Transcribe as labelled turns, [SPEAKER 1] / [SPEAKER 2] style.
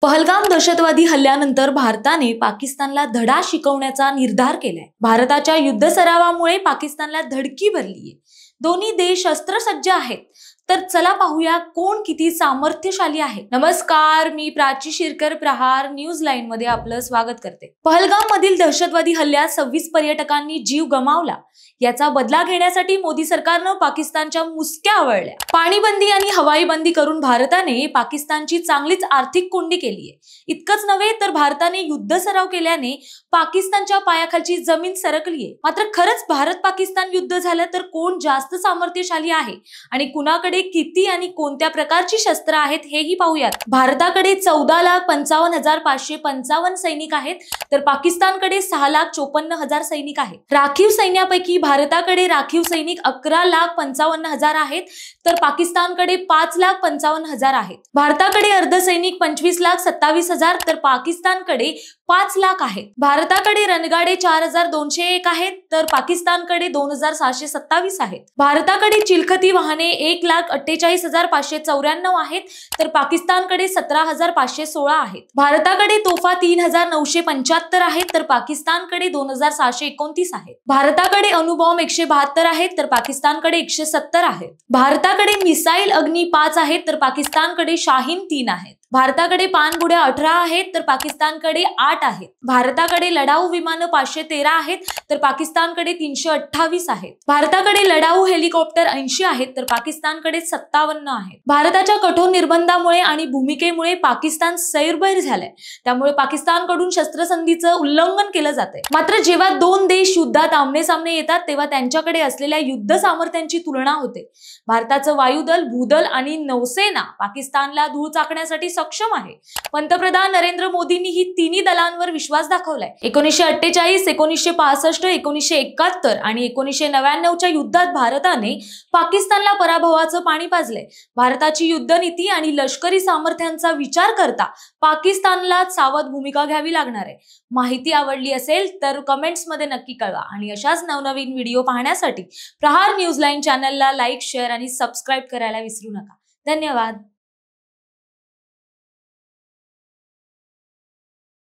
[SPEAKER 1] पहलगाम दहशतवादी हल्ल्यानंतर भारताने पाकिस्तानला धडा शिकवण्याचा निर्धार केलाय। भारताच्या युद्ध सरावामुळे पाकिस्तानला धडकी भरलीये। दोन्ही देश शस्त्रसज्ज आहेत। तर चला पाहूया कोण किती सामर्थ्यशाली आहे। नमस्कार, मी प्राची शिरकर, प्रहार न्यूज लाईन मध्ये आपलं स्वागत करते। पहलगाम मधील दहशतवादी हल्ल्यात 26 पर्यटकांनी जीव गमावला। याचा बदला घेण्यासाठी मोदी सरकारनं पाकिस्तानच्या मुसक्या आवळल्या। पाणीबंदी आणि हवाई बंदी करून भारताने पाकिस्तानची चांगलीच आर्थिक कोंडी केली आहे। इतकंच नव्हे तर भारताने युद्ध सराव केल्याने पाकिस्तानच्या पायाखालची जमीन सरकली आहे। मात्र खरंच भारत पाकिस्तान युद्ध झालं तर कोण जास्त सामर्थ्यशाली आहे आणि कुणाकडे किती आणि कोणत्या प्रकारची शस्त्र आहेत हेही पाहूयात। भारताकडे 14,55,555 सैनिक आहेत, तर पाकिस्तानकडे 6,54,000 सैनिक आहेत। राखीव सैन्यापैकी भारताकडे राखीव सैनिक 11,55,000 आहेत, तर पाकिस्तानकडे 5,55,000 आहेत। भारताकडे अर्धसैनिक 25,27,000 तर पाकिस्तानकडे 5 लाख आहेत। भारताकडे रणगाडे 4,201 आहेत, तर पाकिस्तानकडे 2,627 आहेत। भारताकडे चिलखती वाहने 1,48,594 आहेत, तर पाकिस्तानकडे 17,516 आहेत। भारताकडे तोफा 3,975 आहेत, तर पाकिस्तानकडे 2,629 आहेत। भारताकडे अणुबॉम्ब 172 आहेत, तर पाकिस्तानकडे 170 आहेत। भारताकडे मिसाईल अग्नी 5 आहेत, तर पाकिस्तानकडे शाहीन 3 आहेत। भारताकडे पाणबुड्या 18 आहेत, तर पाकिस्तानकडे 8 आहेत। भारताकडे लढाऊ विमानं 513 आहेत, तर पाकिस्तानकडे 328 आहेत। भारताकडे लढाऊ हेलिकॉप्टर 80 आहेत, तर पाकिस्तानकडे 57 आहेत। भारताच्या कठोर निर्बंधामुळे आणि भूमिकेमुळे पाकिस्तान सैरभैर झालंय, त्यामुळे पाकिस्तानकडून शस्त्रसंधीचं उल्लंघन केलं जातंय। मात्र जेव्हा दोन देश युद्धात आमने सामने येतात तेव्हा त्यांच्याकडे असलेल्या युद्ध सामर्थ्यांची तुलना होते। भारताचं वायुदल, भूदल आणि नौसेना पाकिस्तानला धूळ चाकण्यासाठी सक्षम आहे। पंतप्रधान नरेंद्र मोदींनी ही तिन्ही दलांवर विश्वास दाखवलाय। 1948, 1965, 1971 आणि 1999च्या युद्धात भारताने पाकिस्तानला पराभवाचं पाणी पाजलंय। भारताची युद्धनीती आणि लष्करी सामर्थ्यांचा विचार करता पाकिस्तानला सावध भूमिका घ्यावी लागणार आहे। माहिती आवडली असेल तर कमेंट्स मध्ये नक्की कळवा आणि अशाच नवनवीन व्हिडिओ पाहण्यासाठी प्रहार न्यूज लाईन चॅनलला लाईक, शेअर आणि सबस्क्राईब करायला विसरू नका। धन्यवाद।